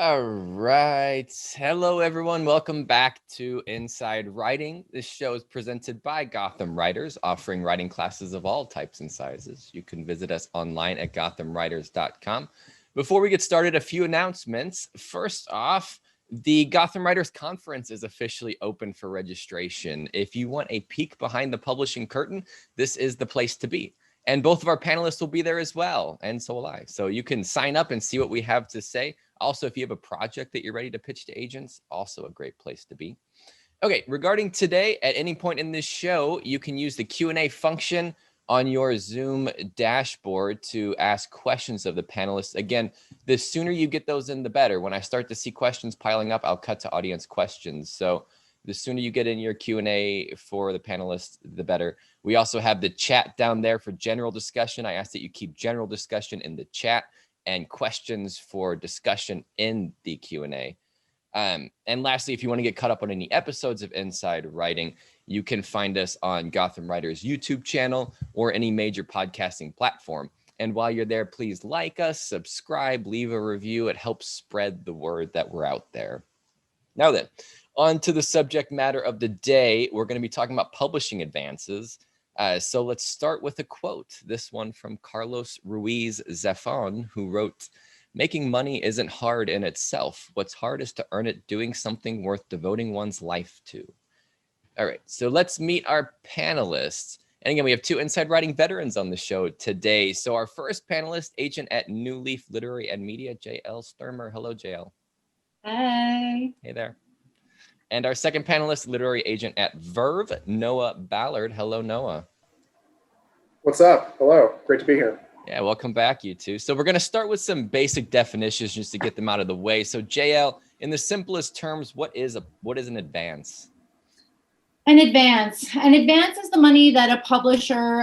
All right. Hello, everyone. Welcome back to Inside Writing. This show is presented by Gotham Writers, offering writing classes of all types and sizes. You can visit us online at gothamwriters.com. Before we get started, a few announcements. First off, the Gotham Writers Conference is officially open for registration. If you want a peek behind the publishing curtain, this is the place to be. And both of our panelists will be there as well, and so will I. So you can sign up and see what we have to say. Also, if you have a project that you're ready to pitch to agents, also a great place to be. Okay, regarding today, at any point in this show, you can use the Q&A function on your Zoom dashboard to ask questions of the panelists. Again, the sooner you get those in, the better. When I start to see questions piling up, I'll cut to audience questions. So the sooner you get in your Q&A for the panelists, the better. We also have the chat down there for general discussion. I ask that you keep general discussion in the chat and questions for discussion in the Q&A. And lastly, if you want to get caught up on any episodes of Inside Writing, you can find us on Gotham Writers YouTube channel or any major podcasting platform. And while you're there, please like us, subscribe, leave a review. It helps spread the word that we're out there. Now then, on to the subject matter of the day. We're going to be talking about publishing advances. So let's start with a quote. This one from Carlos Ruiz Zafón, who wrote, "Making money isn't hard in itself. What's hard is to earn it doing something worth devoting one's life to." All right, so let's meet our panelists. And again, we have two Inside Writing veterans on the show today. So our first panelist, agent at New Leaf Literary and Media, J.L. Stermer. Hello, J.L. Hey. Hey there. And our second panelist, literary agent at Verve, Noah Ballard. Hello, Noah. What's up? Hello. Great to be here. Yeah, welcome back, you two. So we're going to start with some basic definitions just to get them out of the way. So JL, in the simplest terms, what is an advance? An advance is the money that a publisher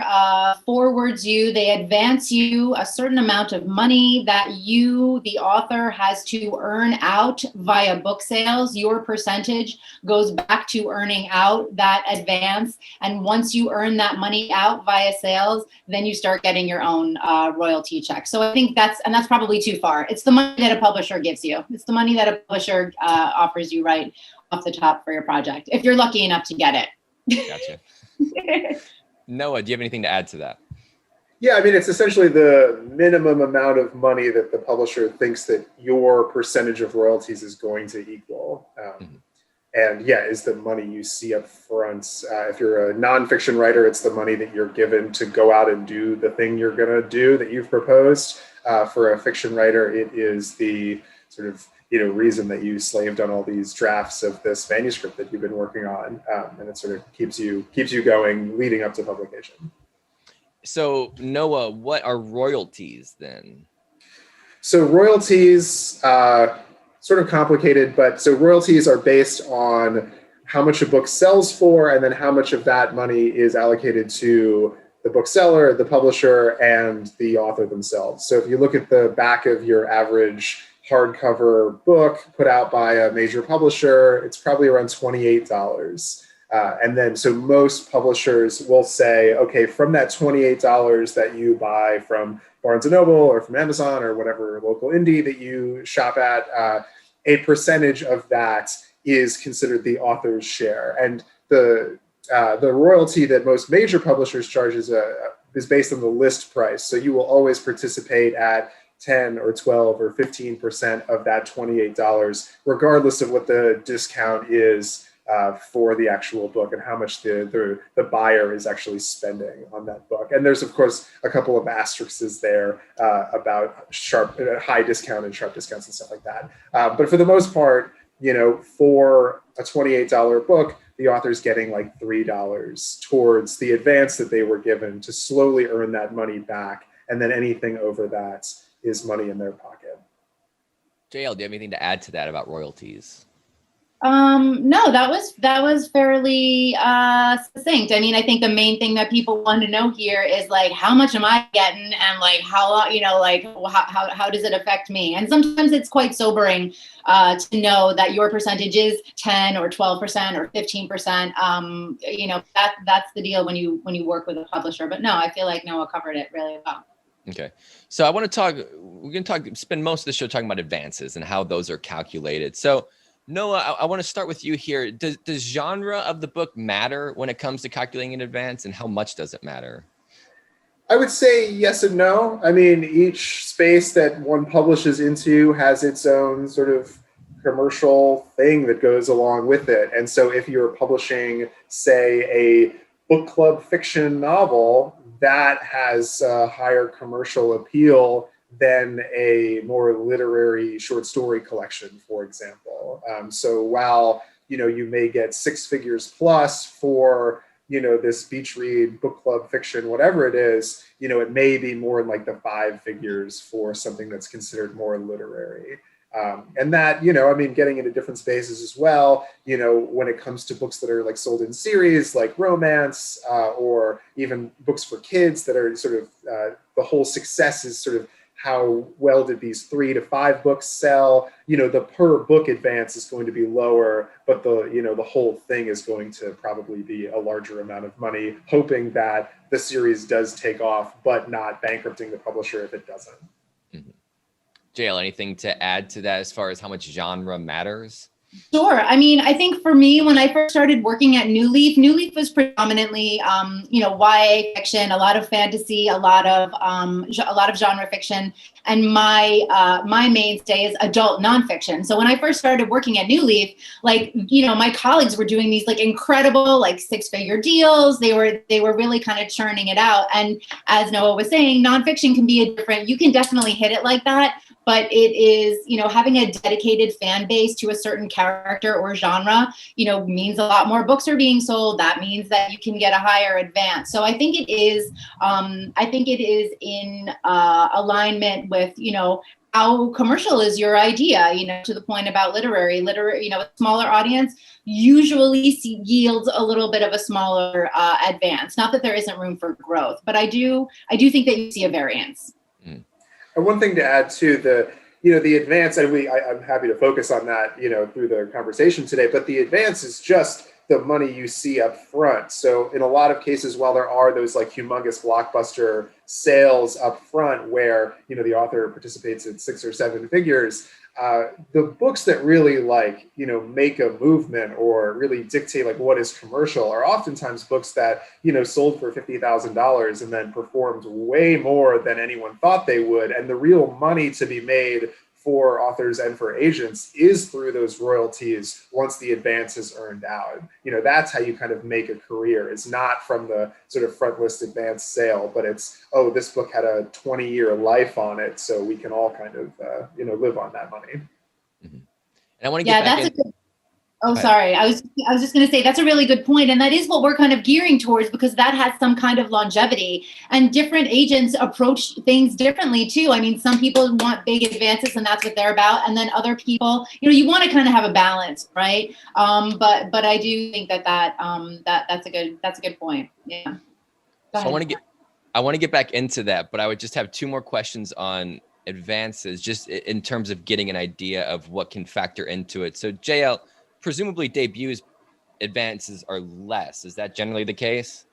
forwards you. They advance you a certain amount of money that you, the author, has to earn out via book sales. Your percentage goes back to earning out that advance. And once you earn that money out via sales, then you start getting your own royalty check. So I think that's probably too far. It's the money that a publisher gives you. It's the money that a publisher offers you right off the top for your project, if you're lucky enough to get it. Gotcha. Noah, do you have anything to add to that? Yeah, I mean, it's essentially the minimum amount of money that the publisher thinks that your percentage of royalties is going to equal. And yeah, is the money you see up front. If you're a nonfiction writer, it's the money that you're given to go out and do the thing you're going to do that you've proposed. For a fiction writer, it is the sort of reason that you slaved on all these drafts of this manuscript that you've been working on, and it sort of keeps you going leading up to publication. So Noah, what are royalties then? So royalties, sort of complicated, but so royalties are based on how much a book sells for, and then how much of that money is allocated to the bookseller, the publisher, and the author themselves. So if you look at the back of your average hardcover book put out by a major publisher, it's probably around $28. And then, so most publishers will say, okay, from that $28 that you buy from Barnes & Noble or from Amazon or whatever local indie that you shop at, a percentage of that is considered the author's share. And the royalty that most major publishers charge is based on the list price. So you will always participate at 10 or 12 or 15% of that $28, regardless of what the discount is for the actual book and how much the buyer is actually spending on that book. And there's, of course, a couple of asterisks there about high discount and sharp discounts and stuff like that. But for the most part, for a $28 book, the author's getting like $3 towards the advance that they were given to slowly earn that money back. And then anything over that is money in their pocket. JL, do you have anything to add to that about royalties? No, that was fairly succinct. I mean, I think the main thing that people want to know here is like, how much am I getting, and like how does it affect me? And sometimes it's quite sobering to know that your percentage is 10 or 12% or 15%. That's the deal when you work with a publisher. But no, I feel like Noah covered it really well. Okay. So I want to spend most of the show talking about advances and how those are calculated. So Noah, I want to start with you here. Does genre of the book matter when it comes to calculating an advance, and how much does it matter? I would say yes and no. I mean, each space that one publishes into has its own sort of commercial thing that goes along with it. And so if you're publishing, say, a book club fiction novel, that has a higher commercial appeal than a more literary short story collection, for example. So while you may get six figures plus for this beach read, book club fiction, whatever it is, it may be more in like the five figures for something that's considered more literary. And that, getting into different spaces as well, when it comes to books that are like sold in series, like romance, or even books for kids that are sort of, the whole success is sort of how well did these 3 to 5 books sell? The per book advance is going to be lower, but the whole thing is going to probably be a larger amount of money, hoping that the series does take off, but not bankrupting the publisher if it doesn't. Mm-hmm. JL, anything to add to that as far as how much genre matters? Sure. I mean, I think for me, when I first started working at New Leaf was predominantly, YA fiction, a lot of fantasy, a lot of genre fiction, and my mainstay is adult nonfiction. So when I first started working at New Leaf, my colleagues were doing these incredible 6-figure deals. They were really kind of churning it out. And as Noah was saying, nonfiction can be you can definitely hit it like that. But it is, having a dedicated fan base to a certain character or genre, means a lot more books are being sold. That means that you can get a higher advance. So I think it is, in alignment with, how commercial is your idea, to the point about literary, a smaller audience usually yields a little bit of a smaller advance. Not that there isn't room for growth, but I do think that you see a variance. Mm. And one thing to add to the advance, and I'm happy to focus on that, through the conversation today, but the advance is just the money you see up front. So in a lot of cases, while there are those humongous blockbuster sales up front where, the author participates in 6 or 7 figures, the books that really make a movement or really dictate what is commercial are oftentimes books that, sold for $50,000 and then performed way more than anyone thought they would. And the real money to be made for authors and for agents is through those royalties once the advance is earned out. That's how you kind of make a career. It's not from the sort of front list advance sale, but it's, this book had a 20-year life on it, so we can all kind of, live on that money. Mm-hmm. And I want to get back in. Oh, sorry. I was just going to say that's a really good point. And that is what we're kind of gearing towards, because that has some kind of longevity, and different agents approach things differently too. I mean, some people want big advances and that's what they're about. And then other people, you want to kind of have a balance, right? But I do think that's a good point. Yeah. So I want to get back into that, but I would just have 2 more questions on advances, just in terms of getting an idea of what can factor into it. So JL, presumably debuts advances are less. Is that generally the case?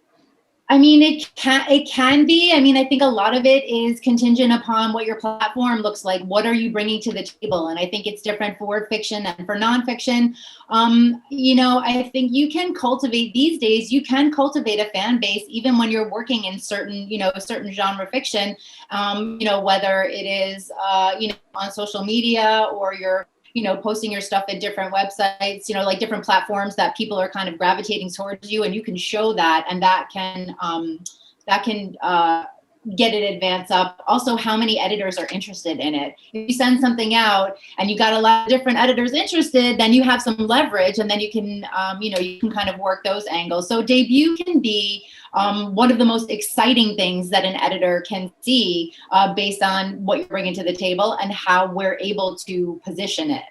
I mean, it can be. I mean, I think a lot of it is contingent upon what your platform looks like. What are you bringing to the table? And I think it's different for fiction and for nonfiction. I think you can cultivate these days. You can cultivate a fan base even when you're working in certain genre fiction. Whether it is on social media, or you're posting your stuff at different websites, different platforms that people are kind of gravitating towards you, and you can show that, and that can get it advance up. Also, how many editors are interested in it? If you send something out and you got a lot of different editors interested, then you have some leverage, and then you can kind of work those angles. So debut can be one of the most exciting things that an editor can see based on what you're bringing to the table and how we're able to position it.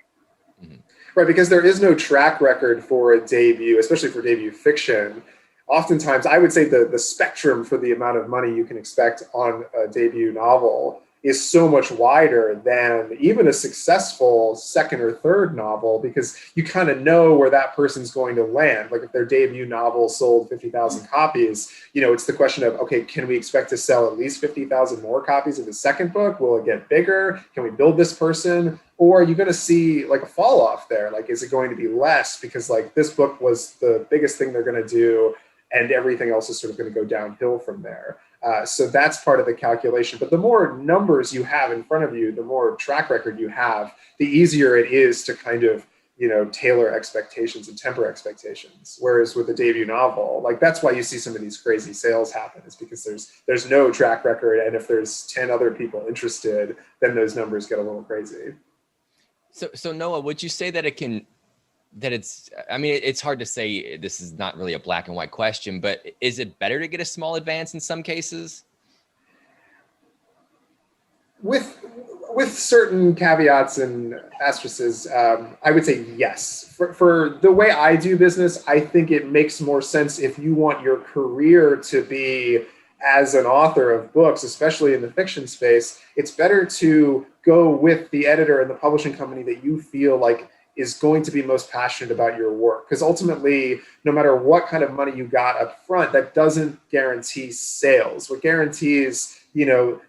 Mm-hmm. Right, because there is no track record for a debut, especially for debut fiction. Oftentimes, I would say the spectrum for the amount of money you can expect on a debut novel is so much wider than even a successful second or third novel, because you kind of know where that person's going to land. Like if their debut novel sold 50,000 copies, it's the question of, okay, can we expect to sell at least 50,000 more copies of the second book? Will it get bigger? Can we build this person? Or are you going to see like a fall off there? Like, is it going to be less because like this book was the biggest thing they're going to do and everything else is sort of going to go downhill from there? So that's part of the calculation. But the more numbers you have in front of you, the more track record you have, the easier it is to kind of, tailor expectations and temper expectations. Whereas with a debut novel, like that's why you see some of these crazy sales happen, is because there's no track record. And if there's 10 other people interested, then those numbers get a little crazy. So Noah, would you say that it's hard to say, this is not really a black and white question, but is it better to get a small advance in some cases? With certain caveats and asterisks, I would say yes. For the way I do business, I think it makes more sense if you want your career to be as an author of books, especially in the fiction space. It's better to go with the editor and the publishing company that you feel like is going to be most passionate about your work. Because ultimately, no matter what kind of money you got up front, that doesn't guarantee sales. What guarantees,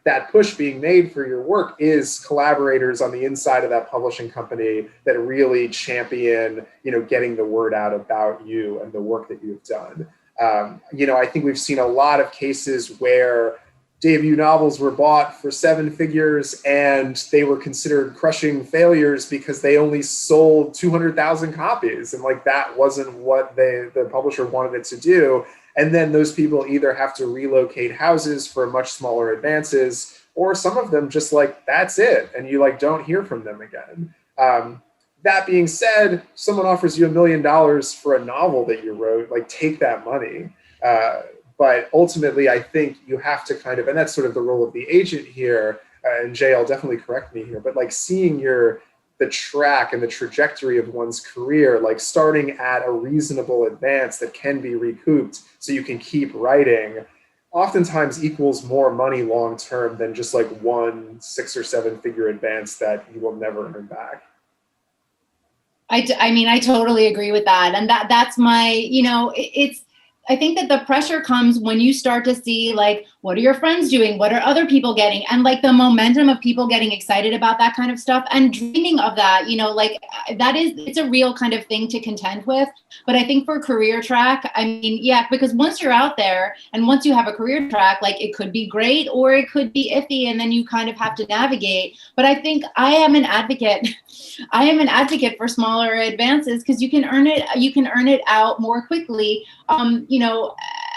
that push being made for your work is collaborators on the inside of that publishing company that really champion, getting the word out about you and the work that you've done. I think we've seen a lot of cases where debut novels were bought for 7 figures and they were considered crushing failures because they only sold 200,000 copies. And like, that wasn't what the publisher wanted it to do. And then those people either have to relocate houses for much smaller advances, or some of them just like, that's it. And you like, don't hear from them again. That being said, someone offers you $1 million for a novel that you wrote, like take that money. But ultimately, I think you have to kind of, and that's sort of the role of the agent here, and Jay, I'll definitely correct me here, but like seeing the track and the trajectory of one's career, like starting at a reasonable advance that can be recouped so you can keep writing, oftentimes equals more money long-term than just like one 6 or 7 figure advance that you will never earn back. I totally agree with that. And that's my, I think that the pressure comes when you start to see like, what are your friends doing? What are other people getting? And like the momentum of people getting excited about that kind of stuff and dreaming of that, it's a real kind of thing to contend with. But I think for career track, because once you're out there and once you have a career track, like it could be great or it could be iffy, and then you kind of have to navigate. But I think I am an advocate for smaller advances because you can earn it out more quickly.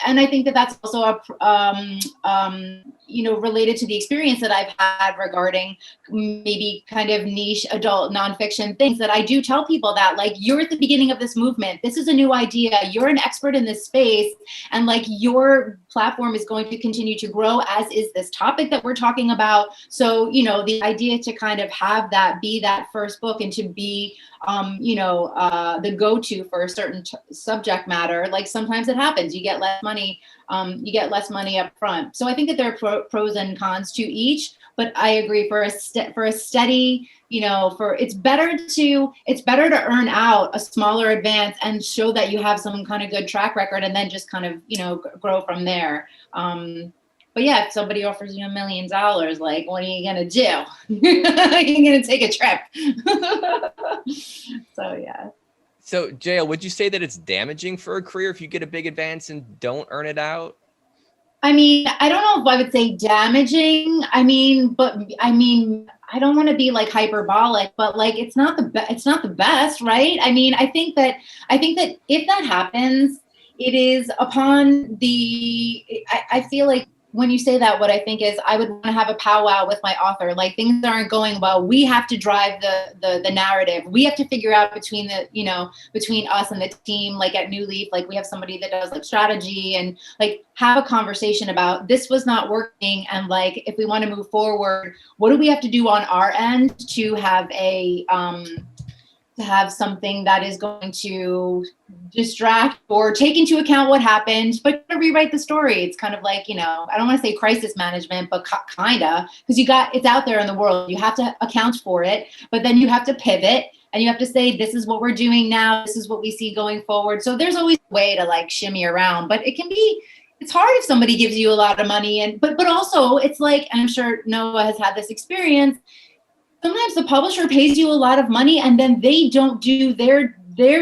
And I think that that's also related to the experience that I've had regarding maybe kind of niche adult nonfiction things, that I do tell people that like, you're at the beginning of this movement. This is a new idea. You're an expert in this space. And like your platform is going to continue to grow, as is this topic that we're talking about. So, the idea to kind of have that be that first book and to be, the go-to for a certain subject matter, like sometimes it happens, you get less money up front. So I think that there are pros and cons to each, but I agree for a steady, it's better to earn out a smaller advance and show that you have some kind of good track record, and then just kind of, grow from there. But yeah, if somebody offers you $1 million, like, what are you gonna do? You're gonna take a trip. So yeah. So JL, would you say that it's damaging for a career if you get a big advance and don't earn it out? I don't know if I would say damaging. I don't want to be like hyperbolic, but like it's not the best, right? I think that if that happens, it is upon I feel like when you say that, what I think is I would want to have a powwow with my author. Like things aren't going well. We have to drive the narrative. We have to figure out between us and the team, like at New Leaf, like we have somebody that does like strategy and like have a conversation about this was not working. And like, if we want to move forward, what do we have to do on our end to have to have something that is going to distract or take into account what happened, but to rewrite the story. It's kind of like, you know, I don't want to say crisis management, but kinda, because it's out there in the world. You have to account for it, but then you have to pivot and you have to say, this is what we're doing now. This is what we see going forward. So there's always a way to like shimmy around, but it's hard if somebody gives you a lot of money, but also it's like, and I'm sure Noah has had this experience. Sometimes the publisher pays you a lot of money and then they don't do their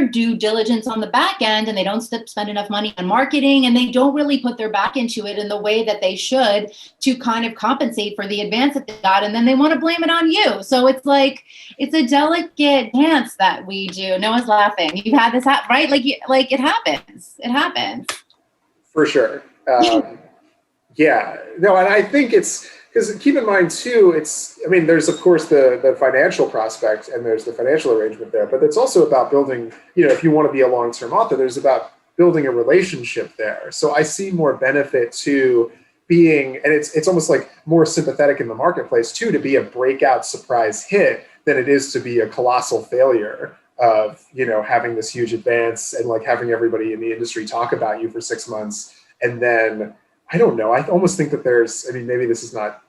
due diligence on the back end, and they don't spend enough money on marketing, and they don't really put their back into it in the way that they should to kind of compensate for the advance that they got, and then they want to blame it on you. So it's like, it's a delicate dance that we do. Noah's laughing. You've had this right? Like it happens. It happens. For sure. Yeah. No, and I think it's, because keep in mind too, there's of course the financial prospect and there's the financial arrangement there, but it's also about building, if you want to be a long-term author, there's about building a relationship there. So I see more benefit to being, and it's almost like more sympathetic in the marketplace too, to be a breakout surprise hit than it is to be a colossal failure of, having this huge advance and like having everybody in the industry talk about you for 6 months. And then, I don't know, I almost think that maybe this is not,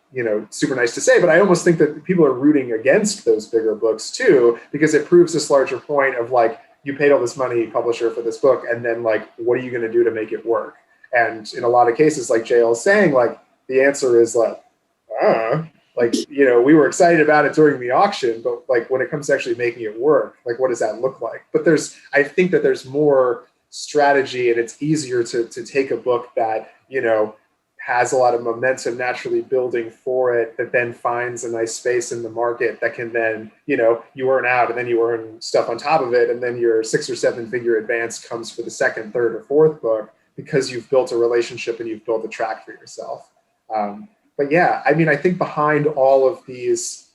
super nice to say, but I almost think that people are rooting against those bigger books too, because it proves this larger point of like, you paid all this money, publisher, for this book, and then like, what are you going to do to make it work? And in a lot of cases, like JL is saying, like, the answer is like, we were excited about it during the auction, but like when it comes to actually making it work, like, what does that look like? But I think that there's more strategy, and it's easier to take a book that, has a lot of momentum naturally building for it, that then finds a nice space in the market that can then, you earn out, and then you earn stuff on top of it. And then your 6 or 7 figure advance comes for the second, third, or fourth book because you've built a relationship and you've built a track for yourself. But yeah, I think behind all of these,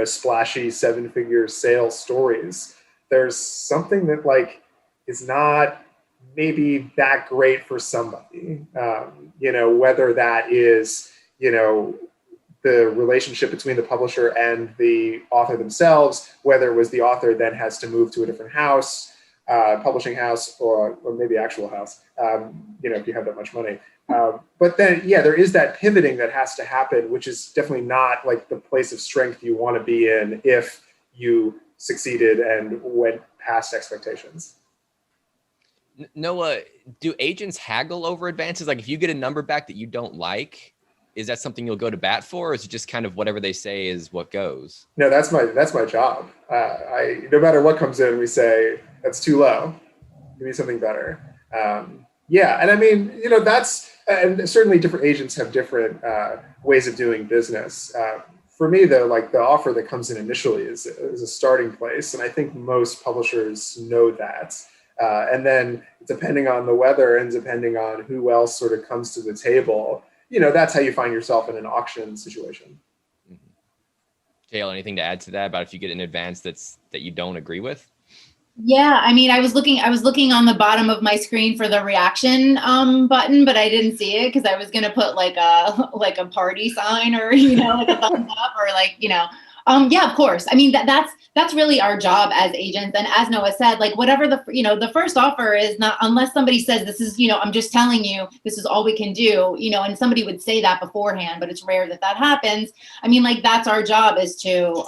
splashy 7-figure sales stories, there's something that like is not maybe that great for somebody, whether that is, the relationship between the publisher and the author themselves, whether it was the author then has to move to a different house, publishing house, or maybe actual house, if you have that much money. But then, yeah, there is that pivoting that has to happen, which is definitely not like the place of strength you want to be in if you succeeded and went past expectations. Noah, do agents haggle over advances? Like if you get a number back that you don't like, is that something you'll go to bat for, or is it just kind of whatever they say is what goes? No, that's my job. No matter what comes in, we say, that's too low. Give me something better. Yeah, and that's, and certainly different agents have different ways of doing business. For me, though, like the offer that comes in initially is a starting place, and I think most publishers know that. And then depending on the weather and depending on who else sort of comes to the table, that's how you find yourself in an auction situation. JL, anything to add to that about if you get an advance that you don't agree with? Yeah, I was looking on the bottom of my screen for the reaction button, but I didn't see it because I was gonna put like a party sign or like a thumbs up or like yeah, of course. That's really our job as agents. And as Noah said, like whatever the first offer is, not unless somebody says this is, I'm just telling you, this is all we can do, and somebody would say that beforehand, but it's rare that happens. Like that's our job is to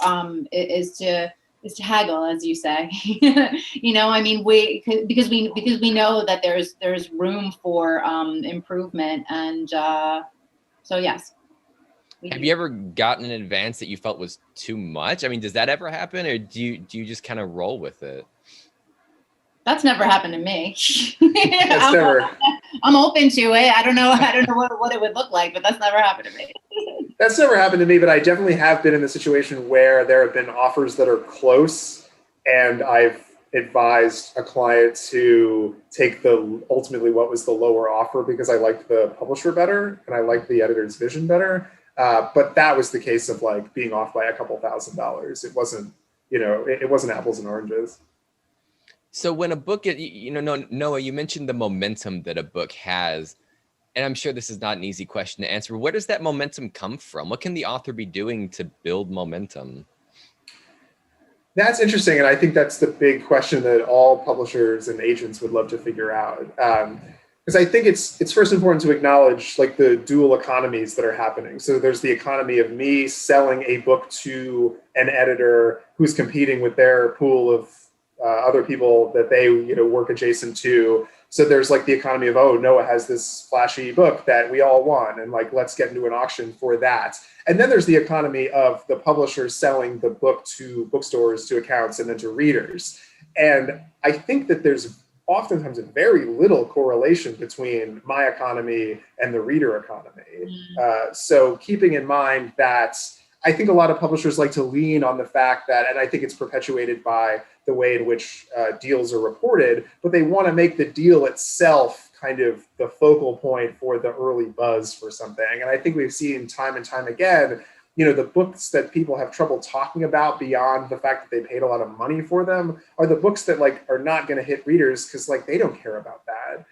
haggle, as you say, because we know that there's room for improvement. And so, yes. Have you ever gotten an advance that you felt was too much? Does that ever happen, or do you just kind of roll with it? That's never happened to me. I'm open to it. I don't know what it would look like, but that's never happened to me. That's never happened to me, but I definitely have been in the situation where there have been offers that are close, and I've advised a client to take ultimately what was the lower offer because I liked the publisher better and I liked the editor's vision better. But that was the case of like being off by a couple $1,000s. It wasn't, it wasn't apples and oranges. So when a book, Noah, you mentioned the momentum that a book has, and I'm sure this is not an easy question to answer. Where does that momentum come from? What can the author be doing to build momentum? That's interesting, and I think that's the big question that all publishers and agents would love to figure out. Because I think it's first important to acknowledge like the dual economies that are happening. So there's the economy of me selling a book to an editor who's competing with their pool of other people that they work adjacent to. So there's like the economy of, oh, Noah has this flashy book that we all want, and like let's get into an auction for that. And then there's the economy of the publisher selling the book to bookstores, to accounts, and then to readers. And I think that there's oftentimes a very little correlation between my economy and the reader economy. So keeping in mind that I think a lot of publishers like to lean on the fact that, and I think it's perpetuated by the way in which deals are reported, but they want to make the deal itself kind of the focal point for the early buzz for something. And I think we've seen time and time again, the books that people have trouble talking about beyond the fact that they paid a lot of money for them are the books that like are not going to hit readers because like they don't care about that.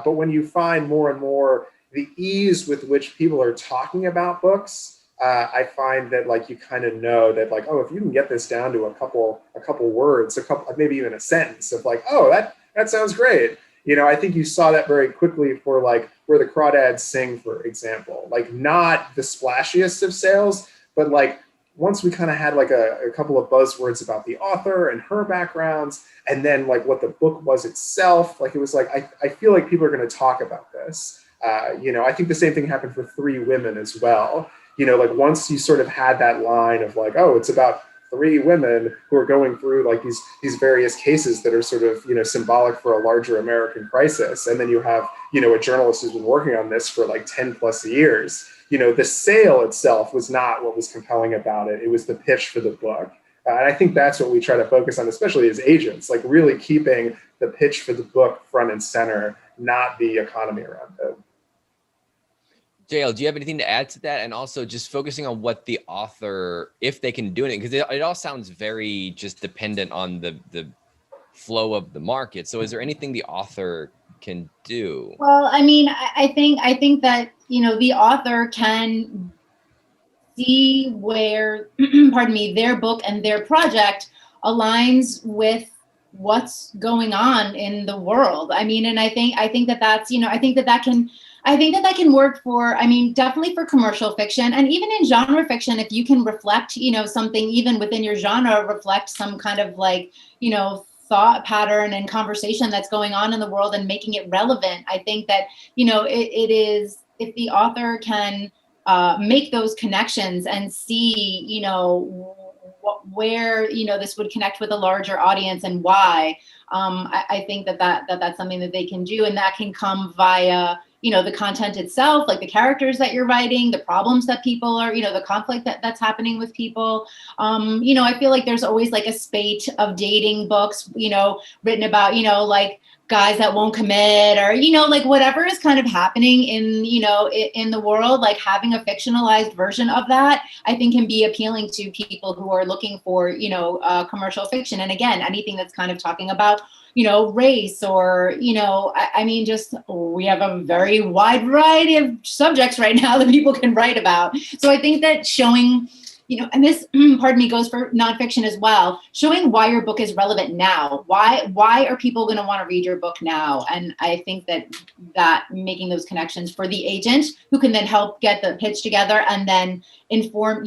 But when you find more and more the ease with which people are talking about books, I find that like you kind of know that like, oh, if you can get this down to a couple words, maybe even a sentence of like, oh, that sounds great. I think you saw that very quickly for like Where the Crawdads Sing, for example. Like not the splashiest of sales, but like once we kind of had like a couple of buzzwords about the author and her backgrounds, and then like what the book was itself, like it was like, I feel like people are going to talk about this. I think the same thing happened for Three Women as well. Like once you sort of had that line of like, oh, it's about three women who are going through like these various cases that are sort of, symbolic for a larger American crisis. And then you have, a journalist who's been working on this for like 10 plus years. The sale itself was not what was compelling about it. It was the pitch for the book. And I think that's what we try to focus on, especially as agents, like really keeping the pitch for the book front and center, not the economy around it. JL, do you have anything to add to that? And also just focusing on what the author, if they can do it, because it all sounds very just dependent on the flow of the market. So is there anything the author can do? Well, I mean, I think that, the author can see where, pardon me, their book and their project aligns with what's going on in the world. I mean, and I think that that's, I think that can work for, definitely for commercial fiction, and even in genre fiction, if you can reflect, something even within your genre, reflect some kind of like, thought pattern and conversation that's going on in the world and making it relevant. I think that, it is, if the author can make those connections and see, where, this would connect with a larger audience and why, I think that's something that they can do, and that can come via, the content itself, like the characters that you're writing, the problems that people are, the conflict that's happening with people. I feel like there's always like a spate of dating books, written about, like guys that won't commit, or, like whatever is kind of happening in, in the world, like having a fictionalized version of that, I think can be appealing to people who are looking for, commercial fiction. And again, anything that's kind of talking about, race, or, just we have a very wide variety of subjects right now that people can write about. So I think that showing, and this, pardon me, goes for nonfiction as well, showing why your book is relevant now. Why are people going to want to read your book now? And I think that making those connections for the agent, who can then help get the pitch together and then inform,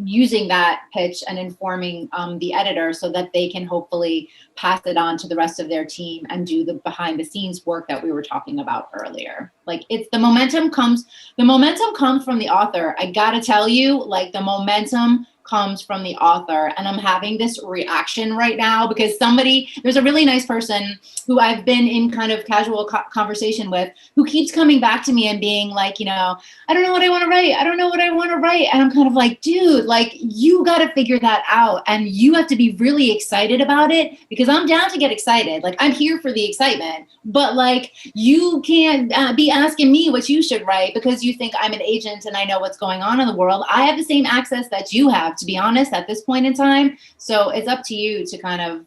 using that pitch and informing the editor so that they can hopefully pass it on to the rest of their team and do the behind the scenes work that we were talking about earlier. Like it's the momentum comes from the author. I gotta tell you, like the momentum comes from the author. And I'm having this reaction right now because there's a really nice person who I've been in kind of casual conversation with, who keeps coming back to me and being like, I don't know what I want to write. I don't know what I want to write. And I'm kind of like, dude, like you got to figure that out. And you have to be really excited about it, because I'm down to get excited. Like I'm here for the excitement, but like you can't be asking me what you should write because you think I'm an agent and I know what's going on in the world. I have the same access that you have, to be honest, at this point in time. So it's up to you to kind of,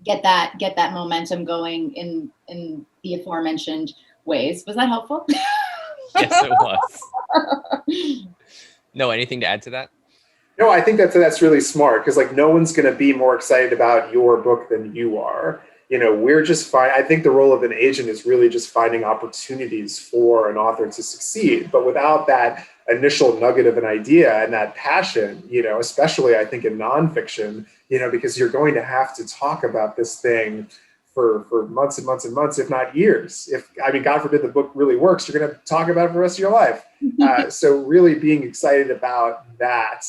get that momentum going in the aforementioned ways. Was that helpful? Yes, it was. No, anything to add to that? No, I think that's really smart because like no one's going to be more excited about your book than you are. We're just fine. I think the role of an agent is really just finding opportunities for an author to succeed. But without that initial nugget of an idea and that passion, especially I think in nonfiction, because you're going to have to talk about this thing for months and months and months, if not years. God forbid the book really works, you're going to talk about it for the rest of your life. So really being excited about that,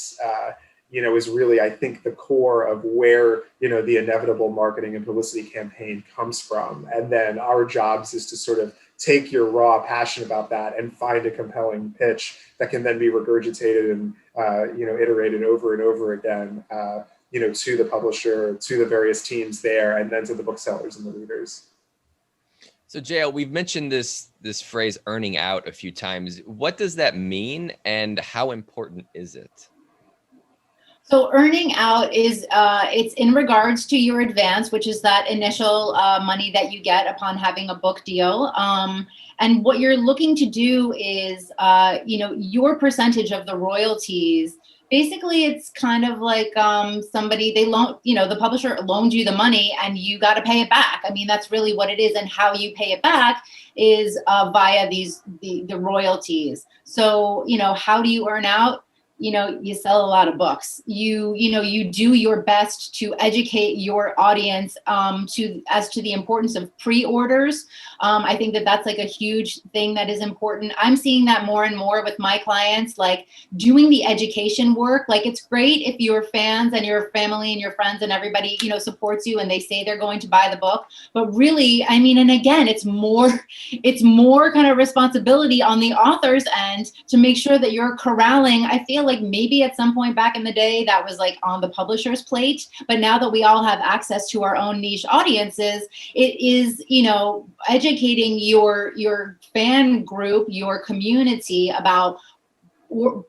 is really, I think, the core of where, the inevitable marketing and publicity campaign comes from. And then our jobs is to sort of take your raw passion about that and find a compelling pitch that can then be regurgitated and, iterated over and over again, to the publisher, to the various teams there, and then to the booksellers and the readers. So JL, we've mentioned this phrase earning out a few times. What does that mean and how important is it? So earning out is, it's in regards to your advance, which is that initial money that you get upon having a book deal. And what you're looking to do is, your percentage of the royalties. Basically, it's kind of like somebody, the publisher loaned you the money and you got to pay it back. I mean, that's really what it is. And how you pay it back is via the royalties. So, how do you earn out? You sell a lot of books. You do your best to educate your audience as to the importance of pre-orders. I think that's like a huge thing that is important. I'm seeing that more and more with my clients, like doing the education work. Like it's great if your fans and your family and your friends and everybody, supports you and they say they're going to buy the book. But really, I mean, and again, it's more kind of responsibility on the author's end to make sure that you're corralling. I feel like maybe at some point back in the day that was like on the publisher's plate, but now that we all have access to our own niche audiences, it is, educating your fan group, your community about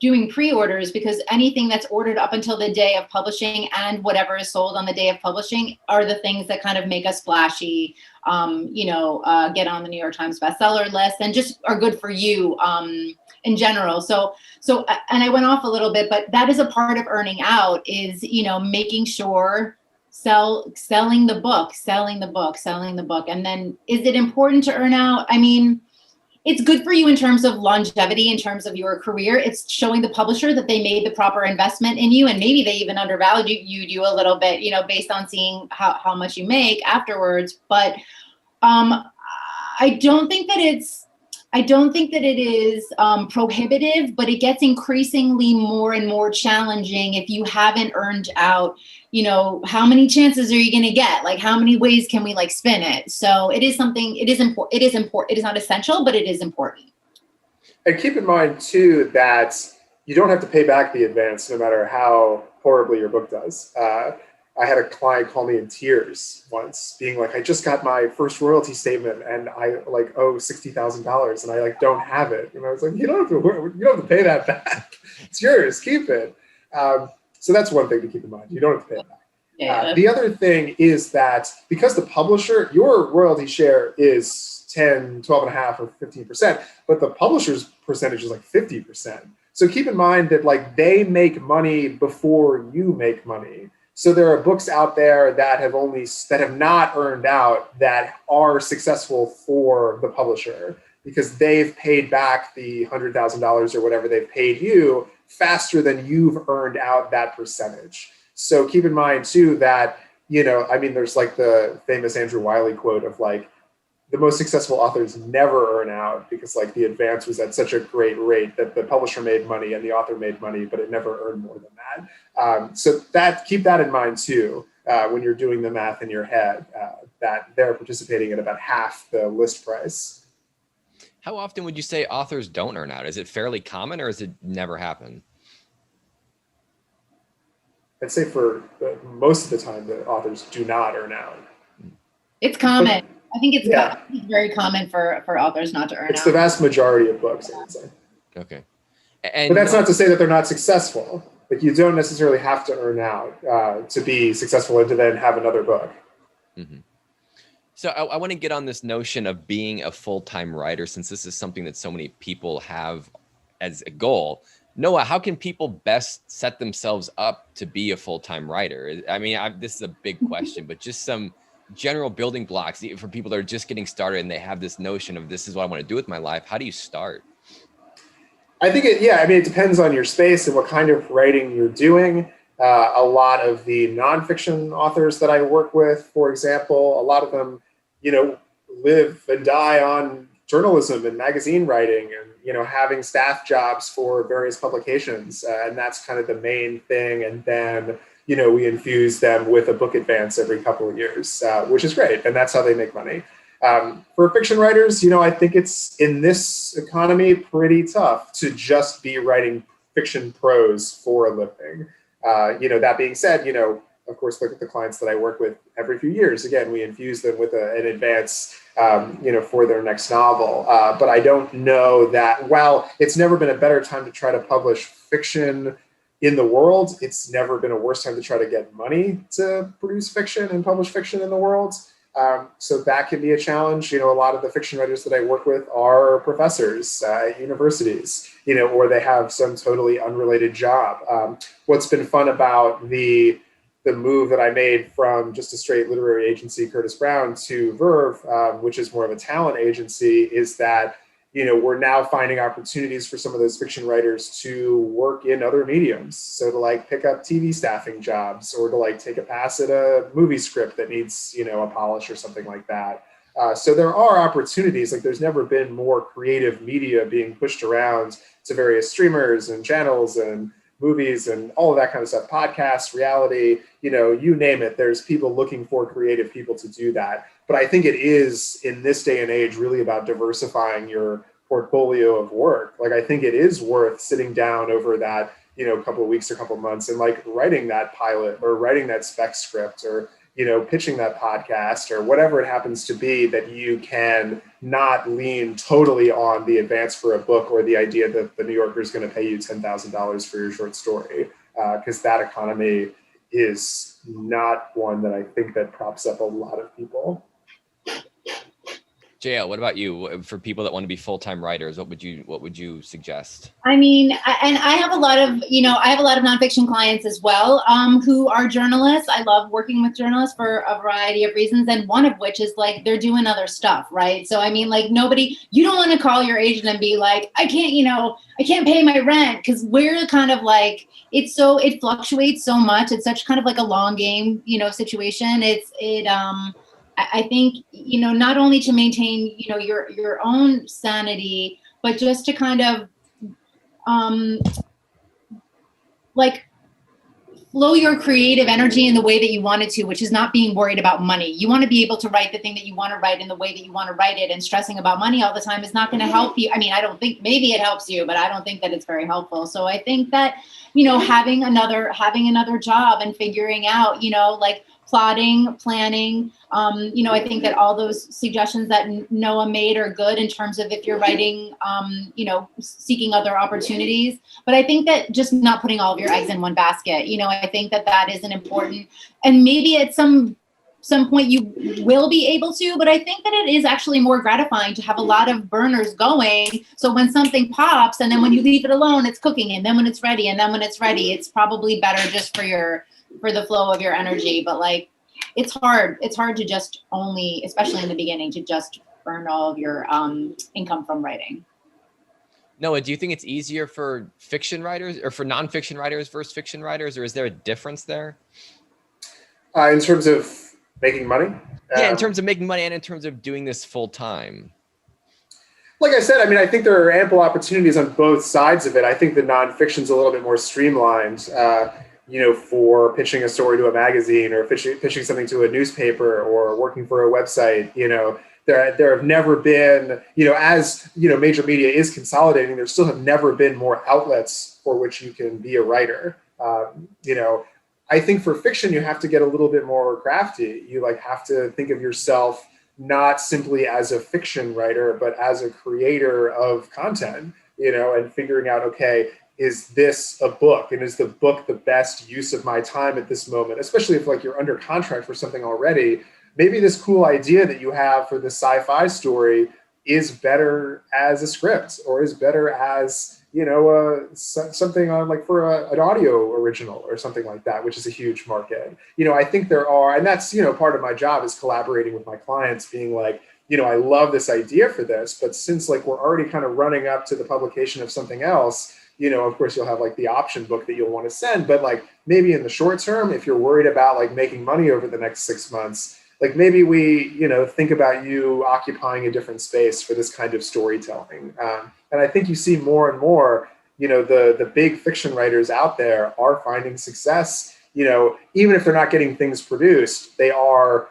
doing pre-orders, because anything that's ordered up until the day of publishing and whatever is sold on the day of publishing are the things that kind of make us splashy, get on the New York Times bestseller list and just are good for you in general. So, and I went off a little bit, but that is a part of earning out is, making sure selling the book. And then is it important to earn out? I mean, it's good for you in terms of longevity, in terms of your career. It's showing the publisher that they made the proper investment in you, and maybe they even undervalued you a little bit, based on seeing how much you make afterwards. But I don't think that it is prohibitive, but it gets increasingly more and more challenging if you haven't earned out. How many chances are you going to get? Like, how many ways can we spin it? So it is something. It is important. It is important. It is not essential, but it is important. And keep in mind too that you don't have to pay back the advance, no matter how horribly your book does. I had a client call me in tears once, being like, I just got my first royalty statement and I owe $60,000 and I don't have it. And I was like, you don't have to pay that back. It's yours, keep it. So that's one thing to keep in mind. You don't have to pay it back. Yeah. The other thing is that because the publisher, your royalty share is 10, 12.5 or 15%, but the publisher's percentage is 50%. So keep in mind that they make money before you make money. So there are books out there that have not earned out that are successful for the publisher because they've paid back the $100,000 or whatever they've paid you faster than you've earned out that percentage. So keep in mind too that, there's the famous Andrew Wiley quote of the most successful authors never earn out because the advance was at such a great rate that the publisher made money and the author made money, but it never earned more than that. So keep that in mind too when you're doing the math in your head, that they're participating at about half the list price. How often would you say authors don't earn out? Is it fairly common or does it never happen? I'd say for most of the time, the authors do not earn out. It's common. I think it's very common for authors not to earn out. It's the vast majority of books, I would say. Okay. But that's not to say that they're not successful. You don't necessarily have to earn out to be successful and to then have another book. Mm-hmm. So I want to get on this notion of being a full-time writer, since this is something that so many people have as a goal. Noah, how can people best set themselves up to be a full-time writer? I mean, this is a big question, but just some general building blocks for people that are just getting started and they have this notion of this is what I want to do with my life. How do you start? I think it depends on your space and what kind of writing you're doing. A lot of the nonfiction authors that I work with, for example, a lot of them, live and die on journalism and magazine writing and, having staff jobs for various publications. And that's kind of the main thing. And then, we infuse them with a book advance every couple of years, which is great. And that's how they make money. For fiction writers, I think it's in this economy pretty tough to just be writing fiction prose for a living. That being said, of course, look at the clients that I work with every few years. Again, we infuse them with an advance, for their next novel. But I don't know that while it's never been a better time to try to publish fiction in the world, it's never been a worse time to try to get money to produce fiction and publish fiction in the world. So that can be a challenge. A lot of the fiction writers that I work with are professors at universities, or they have some totally unrelated job. What's been fun about the move that I made from just a straight literary agency, Curtis Brown, to Verve, which is more of a talent agency, is that we're now finding opportunities for some of those fiction writers to work in other mediums. So to pick up TV staffing jobs, or to take a pass at a movie script that needs, a polish or something like that. So there are opportunities. There's never been more creative media being pushed around to various streamers and channels and movies and all of that kind of stuff, podcasts, reality, you name it. There's people looking for creative people to do that. But I think it is, in this day and age, really about diversifying your portfolio of work. I think it is worth sitting down over that, couple of weeks or couple of months and writing that pilot or writing that spec script or, pitching that podcast or whatever it happens to be, that you can not lean totally on the advance for a book or the idea that the New Yorker is going to pay you $10,000 for your short story, because that economy is not one that I think that props up a lot of people. JL, what about you? For people that want to be full-time writers, what would you suggest? I mean, and I have a lot of nonfiction clients as well, who are journalists. I love working with journalists for a variety of reasons, and one of which is they're doing other stuff, right? So I mean, you don't want to call your agent and be like, I can't pay my rent, because we're kind of it fluctuates so much. It's such kind of a long game, situation. I think, not only to maintain, your own sanity, but just to kind of flow your creative energy in the way that you want it to, which is not being worried about money. You want to be able to write the thing that you want to write in the way that you want to write it, and stressing about money all the time is not going to help you. I mean, I don't think, maybe it helps you, but I don't think that it's very helpful. So I think that, having another job and figuring out, plotting, planning. I think that all those suggestions that Noah made are good in terms of if you're writing, seeking other opportunities. But I think that just not putting all of your eggs in one basket, I think that is an important, and maybe at some point you will be able to, but I think that it is actually more gratifying to have a lot of burners going. So when something pops, and then when you leave it alone, it's cooking, and then when it's ready, it's probably better just for the flow of your energy. But it's hard to just only, especially in the beginning, to just earn all of your income from writing. Noah, do you think it's easier for fiction writers or for nonfiction writers versus fiction writers, or is there a difference there? In terms of making money? Yeah, in terms of making money and in terms of doing this full time. Like I said, I mean, I think there are ample opportunities on both sides of it. I think the nonfiction's a little bit more streamlined. For pitching a story to a magazine or pitching something to a newspaper or working for a website, there have never been, as, major media is consolidating, there still have never been more outlets for which you can be a writer. I think for fiction, you have to get a little bit more crafty. You have to think of yourself not simply as a fiction writer, but as a creator of content, and figuring out, okay, is this a book? And is the book the best use of my time at this moment? Especially if you're under contract for something already, maybe this cool idea that you have for this sci-fi story is better as a script, or is better as, something on like for an audio original or something like that, which is a huge market. I think there are, and that's, part of my job is collaborating with my clients, being like, I love this idea for this, but since like we're already kind of running up to the publication of something else, of course you'll have like the option book that you'll want to send, but like maybe in the short term, if you're worried about like making money over the next 6 months, like maybe we, think about you occupying a different space for this kind of storytelling. And I think you see more and more, the big fiction writers out there are finding success, even if they're not getting things produced, they are,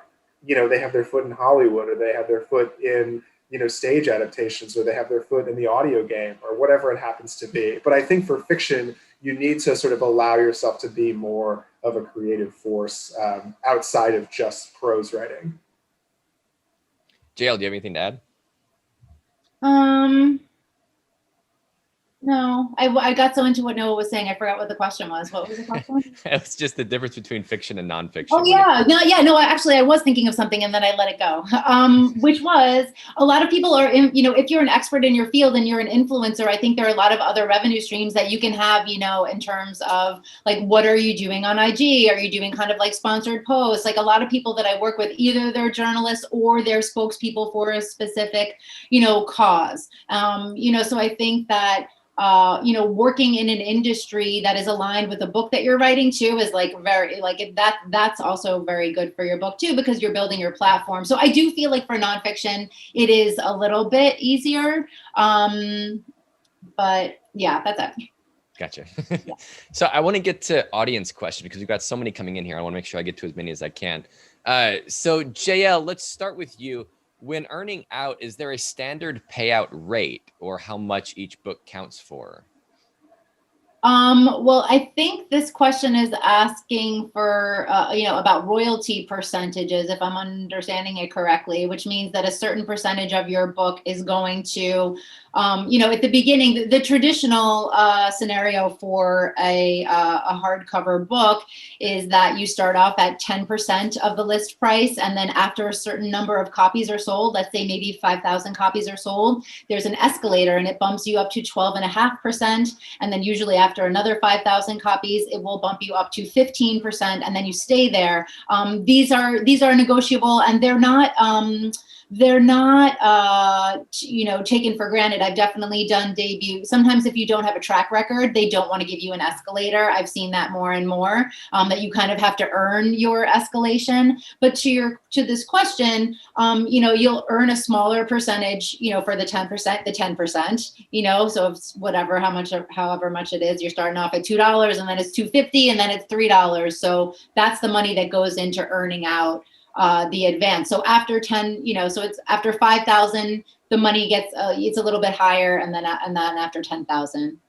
they have their foot in Hollywood, or they have their foot in, stage adaptations, or they have their foot in the audio game, or whatever it happens to be. But I think for fiction, you need to sort of allow yourself to be more of a creative force outside of just prose writing. JL, do you have anything to add? No, I got so into what Noah was saying, I forgot what the question was. What was the question? It's just the difference between fiction and nonfiction. Oh yeah, no. Actually, I was thinking of something and then I let it go. Which was, a lot of people are in, if you're an expert in your field and you're an influencer, I think there are a lot of other revenue streams that you can have, in terms of like, what are you doing on IG? Are you doing kind of like sponsored posts? Like a lot of people that I work with, either they're journalists or they're spokespeople for a specific, cause. So I think that working in an industry that is aligned with the book that you're writing too is like very, like that's also very good for your book too, because you're building your platform. So I do feel like for nonfiction, it is a little bit easier. But yeah, that's it. Gotcha. Yeah. So I want to get to audience questions because we've got so many coming in here. I want to make sure I get to as many as I can. So JL, let's start with you. When earning out, is there a standard payout rate or how much each book counts for? Well, I think this question is asking for, about royalty percentages, if I'm understanding it correctly, which means that a certain percentage of your book is going to, at the beginning, the traditional scenario for a hardcover book is that you start off at 10% of the list price. And then after a certain number of copies are sold, let's say maybe 5,000 copies are sold, there's an escalator and it bumps you up to 12.5%. And then usually after another 5,000 copies, it will bump you up to 15%, and then you stay there. These are negotiable, and they're not taken for granted. I've definitely done debut. Sometimes if you don't have a track record, they don't want to give you an escalator. I've seen that more and more, that you kind of have to earn your escalation. But to this question, you'll earn a smaller percentage, for the 10%, so it's however much it is, you're starting off at $2 and then it's $2.50 and then it's $3. So that's the money that goes into earning out the advance. So after 10, so it's after 5,000, the money gets, it's a little bit higher. And then after 10,000,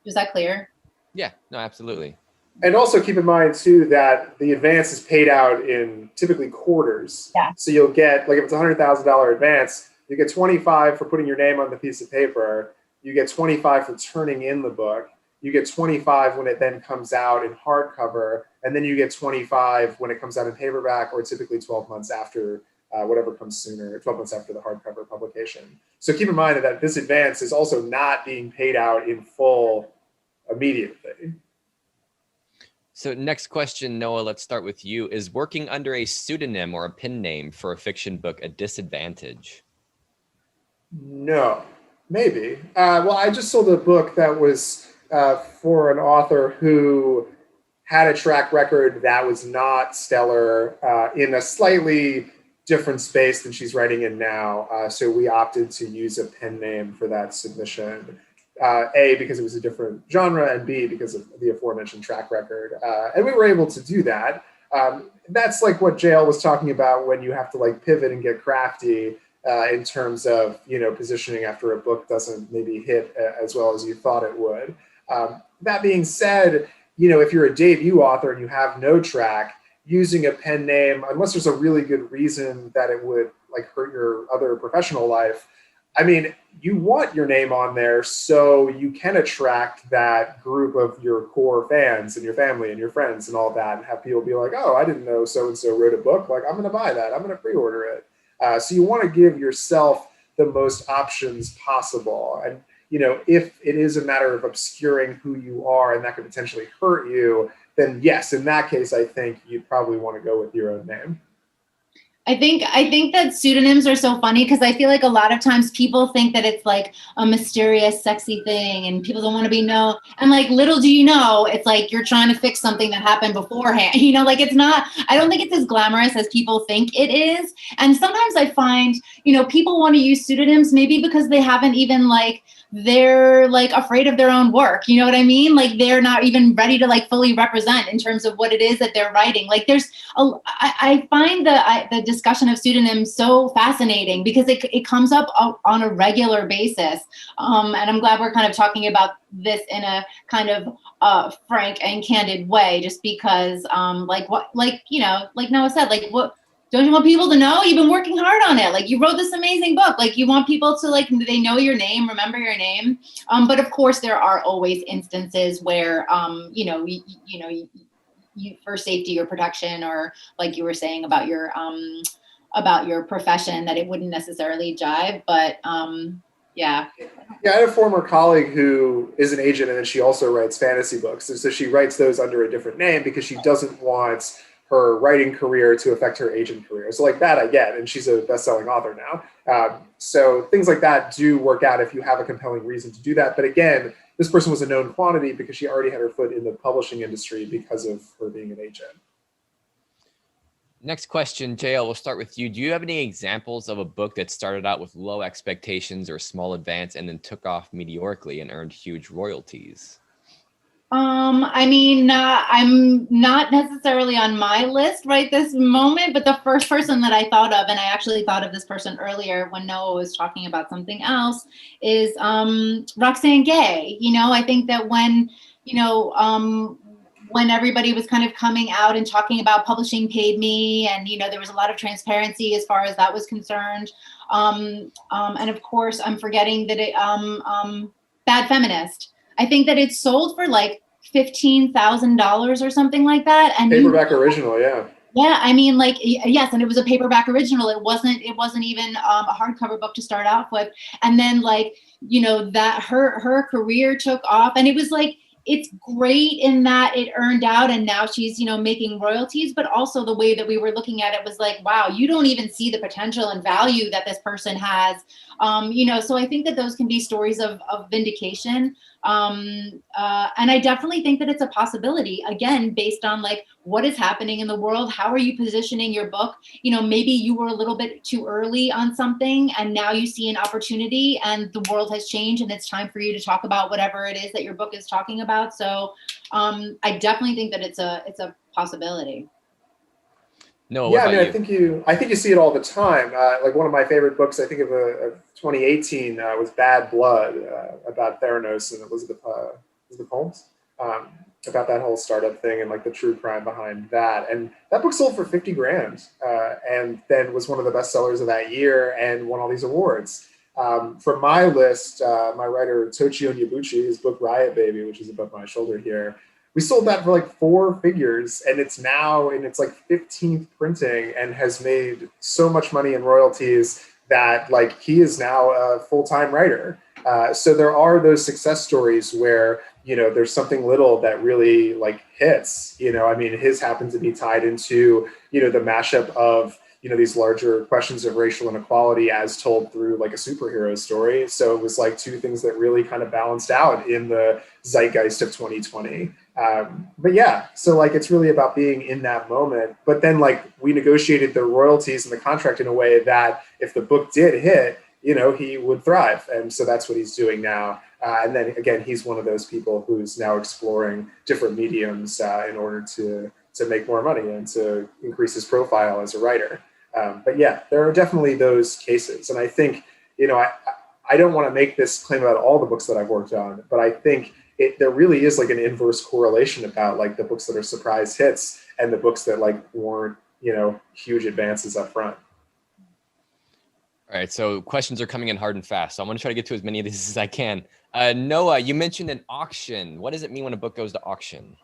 is that clear? Yeah, no, absolutely. And also keep in mind too, that the advance is paid out in typically quarters. Yeah. So you'll get, like if it's $100,000 advance, you get 25 for putting your name on the piece of paper. You get 25 for turning in the book. You get 25 when it then comes out in hardcover, and then you get 25 when it comes out in paperback, or typically 12 months after whatever comes sooner, 12 months after the hardcover publication. So keep in mind that this advance is also not being paid out in full immediately. So next question, Noah, let's start with you. Is working under a pseudonym or a pen name for a fiction book a disadvantage? No, maybe. Well, I just sold a book that was for an author who had a track record that was not stellar in a slightly different space than she's writing in now. So we opted to use a pen name for that submission. A, because it was a different genre, and B, because of the aforementioned track record. And we were able to do that. That's like what JL was talking about when you have to like pivot and get crafty in terms of, positioning after a book doesn't maybe hit as well as you thought it would. That being said, if you're a debut author and you have no track, using a pen name, unless there's a really good reason that it would like hurt your other professional life, I mean, you want your name on there so you can attract that group of your core fans and your family and your friends and all that, and have people be like, oh, I didn't know so-and-so wrote a book. Like, I'm going to buy that. I'm going to pre-order it. So you want to give yourself the most options possible. And, if it is a matter of obscuring who you are and that could potentially hurt you, then yes, in that case, I think you'd probably want to go with your own name. I think that pseudonyms are so funny because I feel like a lot of times people think that it's like a mysterious, sexy thing and people don't want to be known. And like, little do you know, it's like you're trying to fix something that happened beforehand. Like it's not, I don't think it's as glamorous as people think it is. And sometimes I find, people want to use pseudonyms maybe because they haven't even they're like afraid of their own work. You know what I mean? Like they're not even ready to like fully represent in terms of what it is that they're writing. Like I find the discussion of pseudonyms so fascinating because it comes up on a regular basis. And I'm glad we're kind of talking about this in a kind of frank and candid way, just because like Noah said, like what, don't you want people to know you've been working hard on it? Like you wrote this amazing book. Like you want people to they know your name, remember your name. But of course there are always instances where, you for safety or protection, or like you were saying about your profession, that it wouldn't necessarily jive. But yeah. Yeah, I had a former colleague who is an agent, and then she also writes fantasy books. And so she writes those under a different name because she doesn't want her writing career to affect her agent career. So like that I get, and she's a best-selling author now. So things like that do work out if you have a compelling reason to do that. But again, this person was a known quantity because she already had her foot in the publishing industry because of her being an agent. Next question, JL, we'll start with you. Do you have any examples of a book that started out with low expectations or small advance and then took off meteorically and earned huge royalties? I'm not necessarily on my list right this moment, but the first person that I thought of, and I actually thought of this person earlier when Noah was talking about something else, is Roxane Gay. I think that when everybody was kind of coming out and talking about publishing paid me, and there was a lot of transparency as far as that was concerned. And of course, I'm forgetting that Bad Feminist. I think that it sold for like $15,000 or something like that. And paperback original, yeah. Yeah, I mean, yes, and it was a paperback original. It wasn't even a hardcover book to start off with. And then that her career took off, and it was like, it's great in that it earned out and now she's, making royalties, but also the way that we were looking at it was like, wow, you don't even see the potential and value that this person has. So I think that those can be stories of vindication. And I definitely think that it's a possibility, again, based on what is happening in the world. How are you positioning your book? Maybe you were a little bit too early on something and now you see an opportunity and the world has changed and it's time for you to talk about whatever it is that your book is talking about. So I definitely think that it's a possibility. No, yeah, I think you see it all the time. One of my favorite books, I think of 2018, was Bad Blood, about Theranos and Elizabeth Holmes, about that whole startup thing and the true crime behind that. And that book sold for $50,000, and then was one of the best sellers of that year and won all these awards. From my list, my writer Toshio Yabuchi, his book Riot Baby, which is above my shoulder here, we sold that for 4 figures, and it's now in its 15th printing and has made so much money in royalties that he is now a full-time writer. So there are those success stories where there's something little that really hits. His happens to be tied into the mashup of these larger questions of racial inequality as told through a superhero story. So it was 2 things that really kind of balanced out in the zeitgeist of 2020. But yeah, so it's really about being in that moment. But then we negotiated the royalties and the contract in a way that if the book did hit, he would thrive. And so that's what he's doing now. And then again, he's one of those people who's now exploring different mediums in order to make more money and to increase his profile as a writer. But yeah, there are definitely those cases. And I think, I don't want to make this claim about all the books that I've worked on, but I think there really is an inverse correlation about the books that are surprise hits and the books that weren't, huge advances up front. All right, so questions are coming in hard and fast. So I'm going to try to get to as many of these as I can. Noah, you mentioned an auction. What does it mean when a book goes to auction?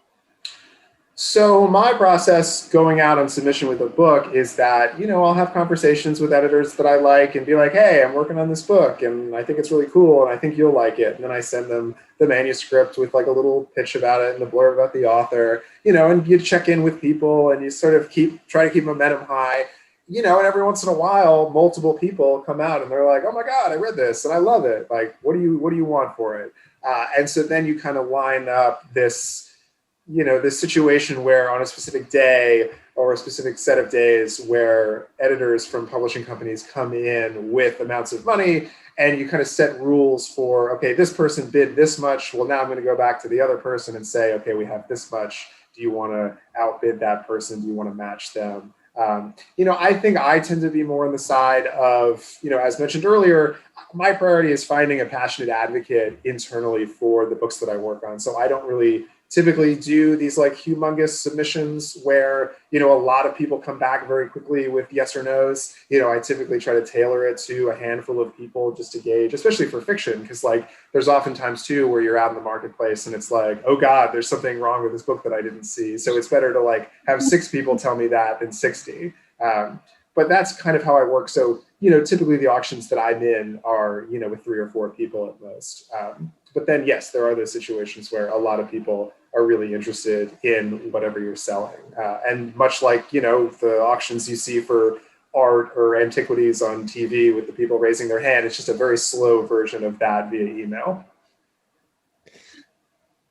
So my process going out on submission with a book is that, I'll have conversations with editors that I like and be like, hey, I'm working on this book and I think it's really cool and I think you'll like it. And then I send them the manuscript with like a little pitch about it and a blurb about the author, and you check in with people and you sort of try to keep momentum high, and every once in a while, multiple people come out and they're like, oh my God, I read this and I love it. Like, what do you want for it? And so then you kind of line up this situation where on a specific day or a specific set of days where editors from publishing companies come in with amounts of money and you kind of set rules for, okay, this person bid this much. Well, now I'm going to go back to the other person and say, okay, we have this much. Do you want to outbid that person? Do you want to match them? I think I tend to be more on the side of, as mentioned earlier, my priority is finding a passionate advocate internally for the books that I work on. So I don't really typically do these like humongous submissions where, a lot of people come back very quickly with yes or no's. I typically try to tailor it to a handful of people just to gauge, especially for fiction, because like there's oftentimes too where you're out in the marketplace and it's like, oh God, there's something wrong with this book that I didn't see. So it's better to like have 6 people tell me that than 60. But that's kind of how I work. So, typically the auctions that I'm in are, with 3 or 4 people at most. But then, yes, there are those situations where a lot of people are really interested in whatever you're selling. And much like, the auctions you see for art or antiquities on TV with the people raising their hand, it's just a very slow version of that via email.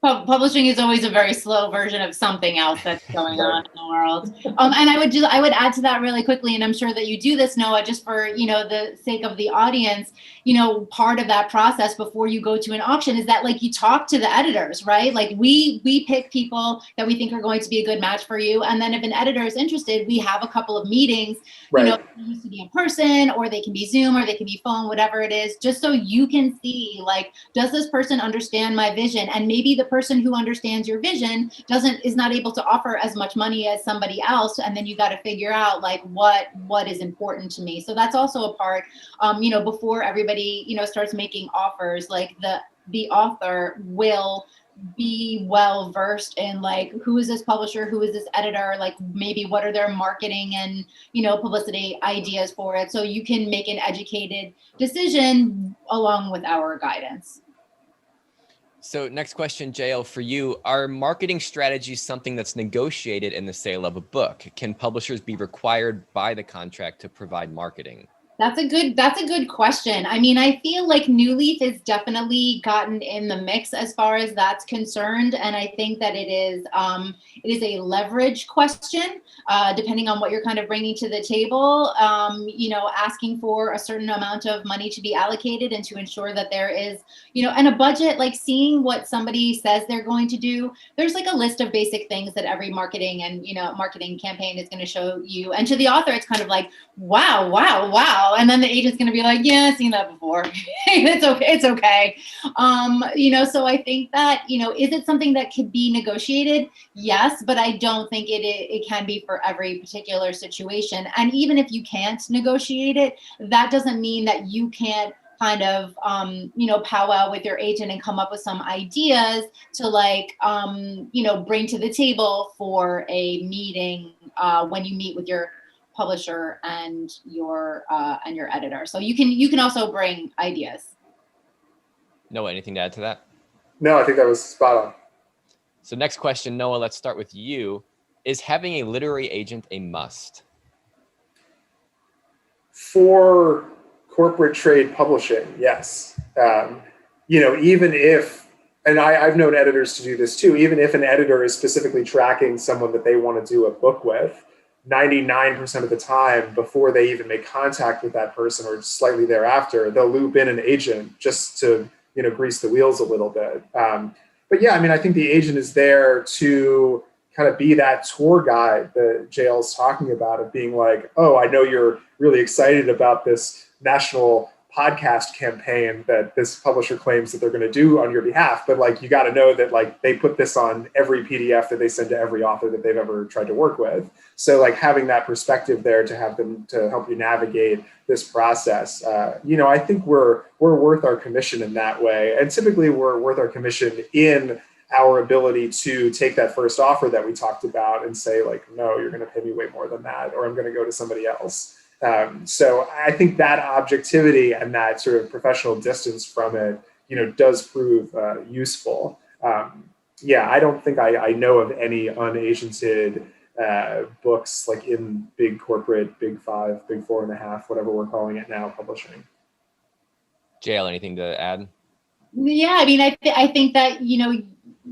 Publishing is always a very slow version of something else that's going on in the world. And I would add to that really quickly, and I'm sure that you do this, Noah, just for the sake of the audience. Part of that process before you go to an auction is that like you talk to the editors, right? Like we pick people that we think are going to be a good match for you, and then if an editor is interested, we have a couple of meetings. Right. They used to be in person, or they can be Zoom, or they can be phone, whatever it is, just so you can see like, does this person understand my vision? And maybe the person who understands your vision is not able to offer as much money as somebody else, and then you got to figure out like what is important to me. So that's also a part, before everybody starts making offers, like the author will be well versed in like, who is this publisher, who is this editor, like maybe what are their marketing and publicity ideas for it, so you can make an educated decision along with our guidance. So next question, JL, for you. Are marketing strategies something that's negotiated in the sale of a book? Can publishers be required by the contract to provide marketing? That's a good question. I mean, I feel like New Leaf has definitely gotten in the mix as far as that's concerned. And I think that it is a leverage question, depending on what you're kind of bringing to the table, asking for a certain amount of money to be allocated and to ensure that there is, and a budget, like seeing what somebody says they're going to do. There's like a list of basic things that every marketing campaign is going to show you. And to the author, it's kind of like, wow. And then the agent's going to be like, yeah, I've seen that before. It's okay. So I think that, is it something that could be negotiated? Yes, but I don't think it can be for every particular situation. And even if you can't negotiate it, that doesn't mean that you can't kind of, powwow with your agent and come up with some ideas to like, bring to the table for a meeting when you meet with your publisher and your editor. So you can also bring ideas. Noah, anything to add to that? No, I think that was spot on. So next question, Noah, let's start with you. Is having a literary agent a must? For corporate trade publishing, yes. Even if, and I've known editors to do this too, even if an editor is specifically tracking someone that they want to do a book with, 99% of the time before they even make contact with that person or slightly thereafter, they'll loop in an agent just to, grease the wheels a little bit. But yeah, I mean, I think the agent is there to kind of be that tour guide that JL's talking about, of being like, oh, I know you're really excited about this national podcast campaign that this publisher claims that they're going to do on your behalf. But like, you got to know that like they put this on every PDF that they send to every author that they've ever tried to work with. So like having that perspective there to have them to help you navigate this process, I think we're worth our commission in that way. And typically we're worth our commission in our ability to take that first offer that we talked about and say like, no, you're going to pay me way more than that, or I'm going to go to somebody else. So I think that objectivity and that sort of professional distance from it, does prove useful. I don't think I know of any unagented books like in big corporate, big 5, big 4.5, whatever we're calling it now, publishing. JL, anything to add? Yeah, I mean, I think that,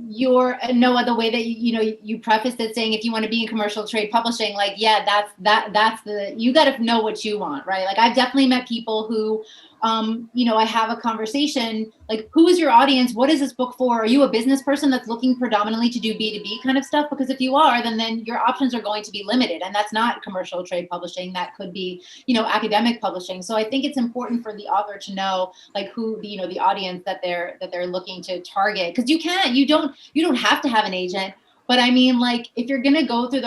you're no other way that, you prefaced it saying, if you want to be in commercial trade publishing, like, yeah, that's you got to know what you want, right? Like, I've definitely met people who, I have a conversation, like, who is your audience? What is this book for? Are you a business person that's looking predominantly to do B2B kind of stuff? Because if you are, then your options are going to be limited. And that's not commercial trade publishing. That could be, academic publishing. So I think it's important for the author to know, like, who, the audience that they're looking to target. Because you don't have to have an agent. But I mean, like, if you're going to go through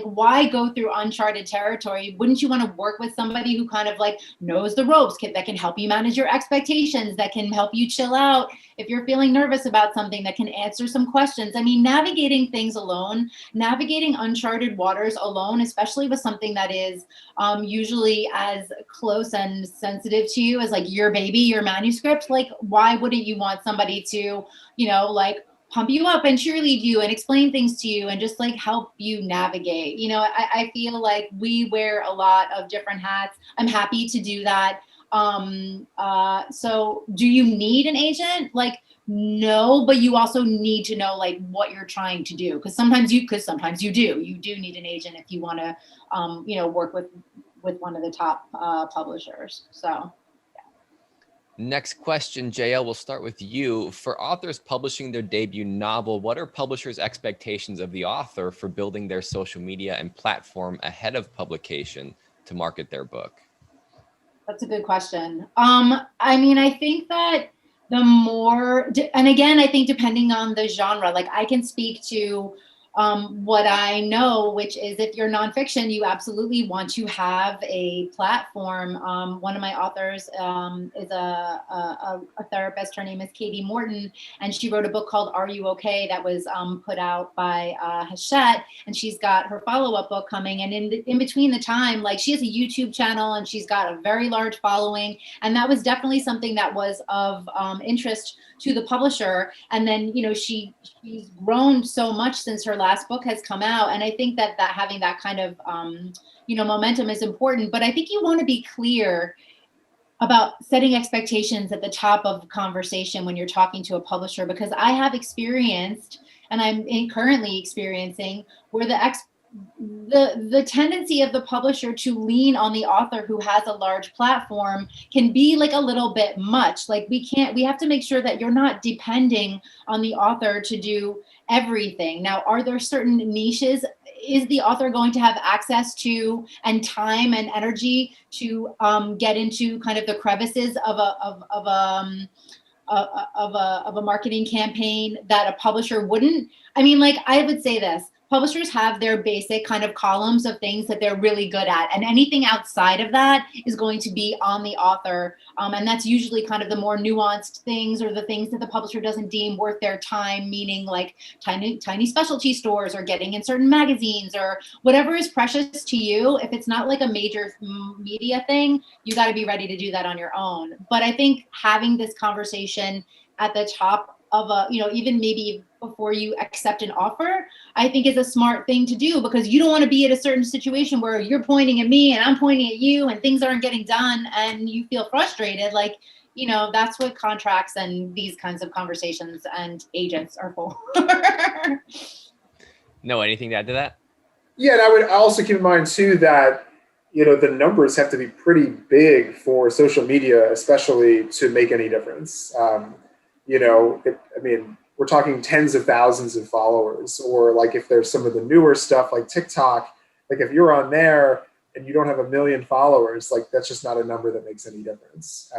why go through uncharted territory? Wouldn't you want to work with somebody who kind of like knows the ropes, that can help you manage your expectations, that can help you chill out if you're feeling nervous about something, that can answer some questions? I mean, navigating things alone, navigating uncharted waters alone, especially with something that is usually as close and sensitive to you as like your baby, your manuscript, like, why wouldn't you want somebody to, pump you up and cheerlead you and explain things to you and just like help you navigate? I feel like we wear a lot of different hats. I'm happy to do that. So do you need an agent? Like, no, but you also need to know like what you're trying to do. Because sometimes you do need an agent if you want to, work with one of the top publishers. So. Next question, JL, we'll start with you. For authors publishing their debut novel, what are publishers' expectations of the author for building their social media and platform ahead of publication to market their book? That's a good question. I mean, I think that the more, and again, I think depending on the genre, like I can speak to what I know, which is if you're nonfiction, you absolutely want to have a platform. One of my authors is a therapist. Her name is Katie Morton, and she wrote a book called Are You Okay? That was put out by Hachette, and she's got her follow-up book coming. And in between the time, like, she has a YouTube channel and she's got a very large following, and that was definitely something that was of interest to the publisher. And then, she's grown so much since her last book has come out. And I think that having that kind of, momentum is important. But I think you want to be clear about setting expectations at the top of conversation when you're talking to a publisher, because I have experienced, and I'm currently experiencing, where the tendency of the publisher to lean on the author who has a large platform can be like a little bit much. Like, we have to make sure that you're not depending on the author to do everything. Now, are there certain niches? Is the author going to have access to and time and energy to get into kind of the crevices of a marketing campaign that a publisher wouldn't? I mean, like, I would say this. Publishers have their basic kind of columns of things that they're really good at, and anything outside of that is going to be on the author. And that's usually kind of the more nuanced things, or the things that the publisher doesn't deem worth their time, meaning like tiny specialty stores, or getting in certain magazines, or whatever is precious to you. If it's not like a major media thing, you got to be ready to do that on your own. But I think having this conversation at the top of even maybe before you accept an offer, I think is a smart thing to do, because you don't want to be at a certain situation where you're pointing at me and I'm pointing at you and things aren't getting done and you feel frustrated. Like, that's what contracts and these kinds of conversations and agents are for. No, anything to add to that? Yeah, and I would also keep in mind too that the numbers have to be pretty big for social media, especially, to make any difference. We're talking tens of thousands of followers, or like if there's some of the newer stuff like TikTok, like if you're on there and you don't have 1 million followers, like that's just not a number that makes any difference.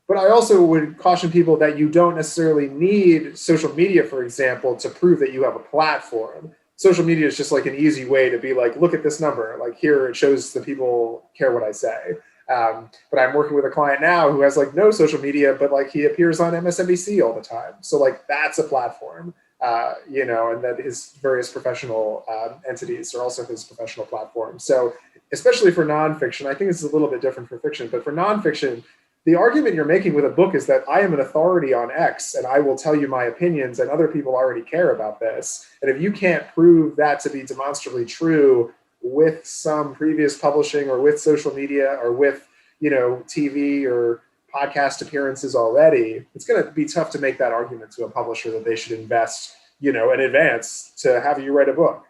But I also would caution people that you don't necessarily need social media, for example, to prove that you have a platform. Social media is just like an easy way to be like, look at this number, like here it shows that people care what I say. But I'm working with a client now who has like no social media, but like he appears on MSNBC all the time. So like that's a platform. and that his various professional entities are also his professional platform. So especially for nonfiction, I think it's a little bit different for fiction, but for nonfiction, the argument you're making with a book is that I am an authority on X and I will tell you my opinions and other people already care about this. And if you can't prove that to be demonstrably true with some previous publishing or with social media or with, TV or podcast appearances already, it's going to be tough to make that argument to a publisher that they should invest, in advance to have you write a book.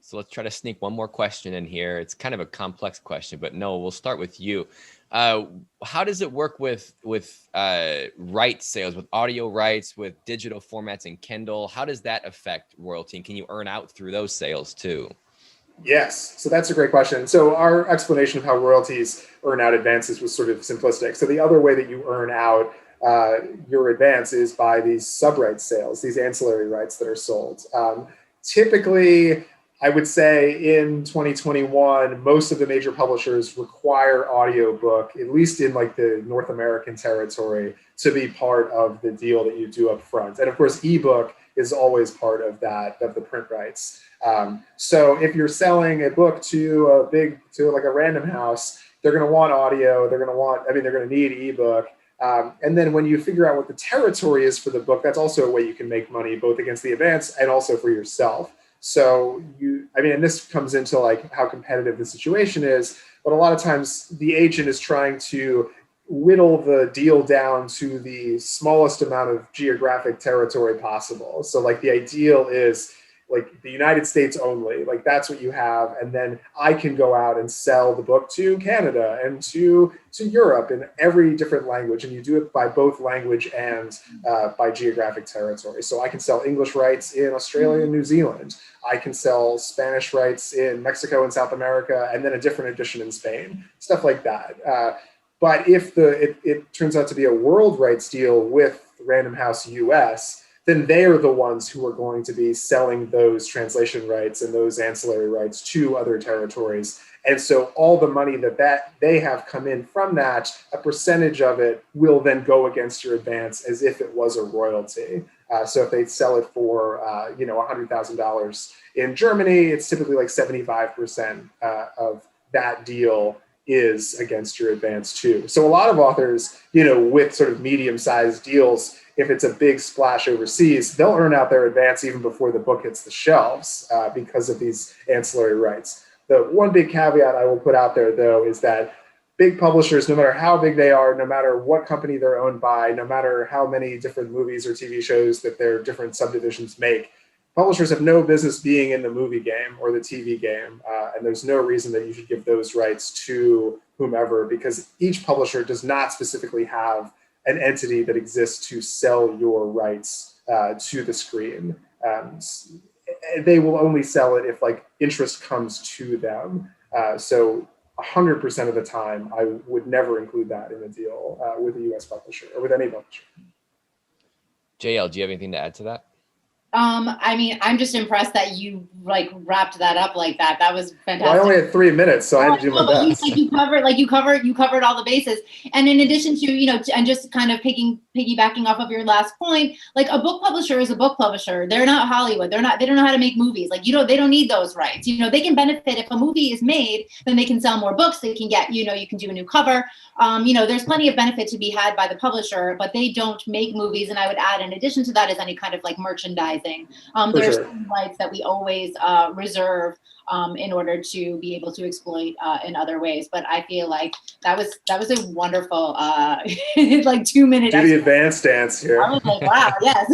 So let's try to sneak one more question in here. It's kind of a complex question, but Noah, we'll start with you. How does it work with rights sales, with audio rights, with digital formats and Kindle? How does that affect royalty? And can you earn out through those sales too? Yes, so that's a great question. So our explanation of how royalties earn out advances was sort of simplistic. So the other way that you earn out your advance is by these sub-rights sales, these ancillary rights that are sold. Typically, I would say in 2021, most of the major publishers require audiobook, at least in like the North American territory, to be part of the deal that you do up front. And of course, ebook is always part of that, of the print rights. So if you're selling a book to a Random House, they're going to want audio, they're going to need ebook. And then when you figure out what the territory is for the book, that's also a way you can make money, both against the advance and also for yourself. So and this comes into like how competitive the situation is, but a lot of times the agent is trying to whittle the deal down to the smallest amount of geographic territory possible. So like the ideal is like the United States only, like that's what you have. And then I can go out and sell the book to Canada and to Europe in every different language. And you do it by both language and by geographic territory. So I can sell English rights in Australia and New Zealand. I can sell Spanish rights in Mexico and South America, and then a different edition in Spain, stuff like that. But if it turns out to be a world rights deal with Random House US, then they are the ones who are going to be selling those translation rights and those ancillary rights to other territories. And so all the money that they have come in from that, a percentage of it will then go against your advance as if it was a royalty. So if they sell it for $100,000 in Germany, it's typically like 75% of that deal is against your advance too. So a lot of authors, with sort of medium-sized deals, if it's a big splash overseas, they'll earn out their advance even before the book hits the shelves because of these ancillary rights. The one big caveat I will put out there, though, is that big publishers, no matter how big they are, no matter what company they're owned by, no matter how many different movies or TV shows that their different subdivisions make, publishers have no business being in the movie game or the TV game, and there's no reason that you should give those rights to whomever, because each publisher does not specifically have an entity that exists to sell your rights to the screen. They will only sell it if like interest comes to them. So 100% of the time, I would never include that in a deal with a US publisher or with any publisher. JL, do you have anything to add to that? I'm just impressed that you like wrapped that up like that. That was fantastic. Well, I only had 3 minutes, so I had to do my best. You covered all the bases. And in addition to, and just kind of piggybacking off of your last point, like a book publisher is a book publisher. They're not Hollywood. They don't know how to make movies. Like, they don't need those rights. They can benefit if a movie is made, then they can sell more books. They can get, you can do a new cover. There's plenty of benefit to be had by the publisher, but they don't make movies. And I would add, in addition to that, is any kind of like merchandising. There's some rights that we always reserve in order to be able to exploit in other ways. But I feel like that was a wonderful like 2 minutes. Do the advanced dance here. I was like, wow, yes.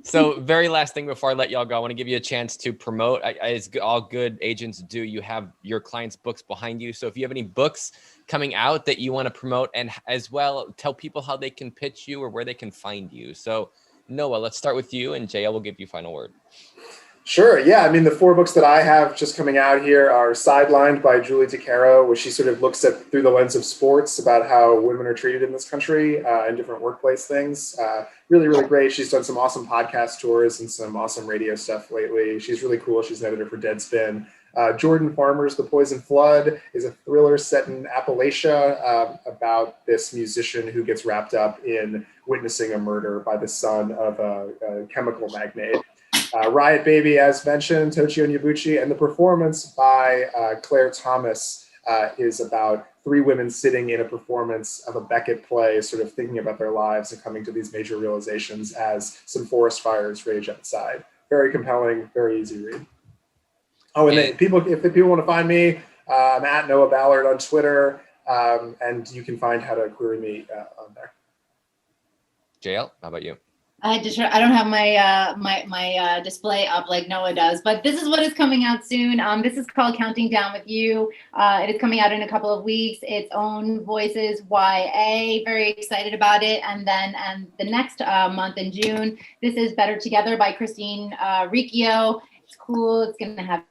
So very last thing before I let y'all go, I want to give you a chance to promote. As all good agents do, you have your clients' books behind you. So if you have any books coming out that you want to promote, and as well tell people how they can pitch you or where they can find you. So Noah, let's start with you, and JL will give you final word. Sure. Yeah. The 4 books that I have just coming out here are Sidelined by Julie DeCaro, where she sort of looks at through the lens of sports about how women are treated in this country and different workplace things. Really, really great. She's done some awesome podcast tours and some awesome radio stuff lately. She's really cool. She's an editor for Deadspin. Jordan Farmer's The Poison Flood is a thriller set in Appalachia about this musician who gets wrapped up in witnessing a murder by the son of a chemical magnate. Riot Baby, as mentioned, Toshio Yabuchi, and the performance by Claire Thomas is about three women sitting in a performance of a Beckett play, sort of thinking about their lives and coming to these major realizations as some forest fires rage outside. Very compelling, very easy read. Oh, and then if people want to find me, I'm at Noah Ballard on Twitter, and you can find how to query me on there. JL, how about you? I don't have my display up like Noah does, but this is what is coming out soon. This is called Counting Down with You. It is coming out in a couple of weeks. Its Own Voices YA. Very excited about it. And the next month in June, this is Better Together by Christine Riccio. It's cool. It's going to have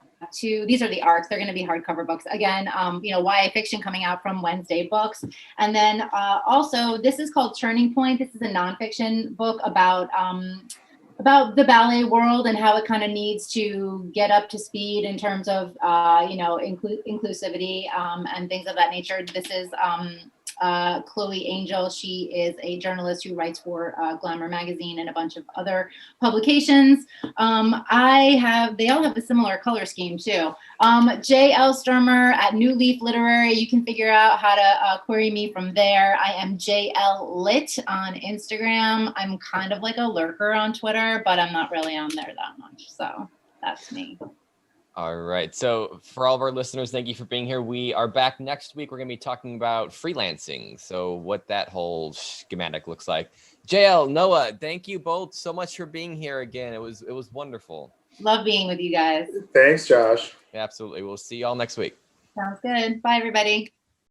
these are the arcs. They're going to be hardcover books again. YA fiction coming out from Wednesday Books. And then also this is called Turning Point. This is a nonfiction book about the ballet world and how it kind of needs to get up to speed in terms of inclusivity and things of that nature. This is Chloe Angel. She is a journalist who writes for Glamour magazine and a bunch of other publications. They all have a similar color scheme too. JL Stermer at New Leaf Literary. You can figure out how to query me from there. I am JL Lit on Instagram. I'm kind of like a lurker on Twitter, but I'm not really on there that much. So that's me. All right. So for all of our listeners, thank you for being here. We are back next week. We're going to be talking about freelancing. So what that whole schematic looks like. JL, Noah, thank you both so much for being here again. It was wonderful. Love being with you guys. Thanks, Josh. Yeah, absolutely. We'll see you all next week. Sounds good. Bye, everybody.